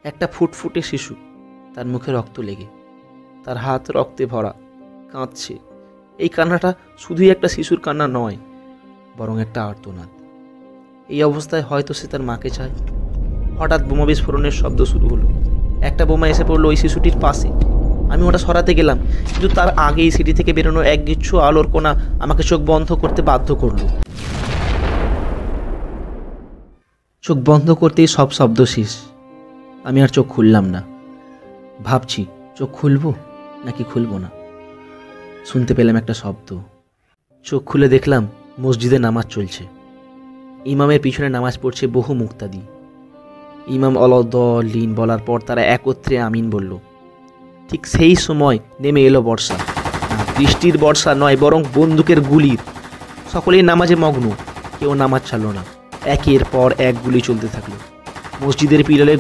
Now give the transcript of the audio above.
একটা ফুটফুটে শিশু, তার মুখে রক্ত লেগে, তার হাত রক্তে ভরা, কাঁদছে। এই কান্নাটা শুধুই একটা শিশুর কান্না নয়, বরং একটা আর্তনাদ। এই অবস্থায় হয়তো সে তার মাকে চায়। হঠাৎ বোমা বিস্ফোরণের শব্দ শুরু হলো। একটা বোমা এসে পড়লো ওই শিশুটির পাশে। আমি ওটা সরাতে গেলাম, কিন্তু তার আগেই সিটি থেকে বেরোনো একগুচ্ছ আলোর কোণা আমাকে চোখ বন্ধ করতে বাধ্য করলো। চোখ বন্ধ করতেই সব শব্দ শেষ। আমি আর চোখ খুললাম না। ভাবছি, চোখ খুলবো নাকি খুলবো না। শুনতে পেলাম একটা শব্দ। চোখ খুলে দেখলাম মসজিদে নামাজ চলছে। ইমামের পিছনে নামাজ পড়ছে বহু মুক্তাদি। ইমাম অলদলিন বলার পর তারা একত্রে আমিন বলল। ঠিক সেই সময় নেমে এলো বর্ষা। বৃষ্টির বর্ষা নয়, বরং বন্দুকের গুলির। সকলেই নামাজে মগ্ন, কেউ নামাজ ছাড়ল না। একের পর এক গুলি চলতে থাকলো। মসজিদের পিলারে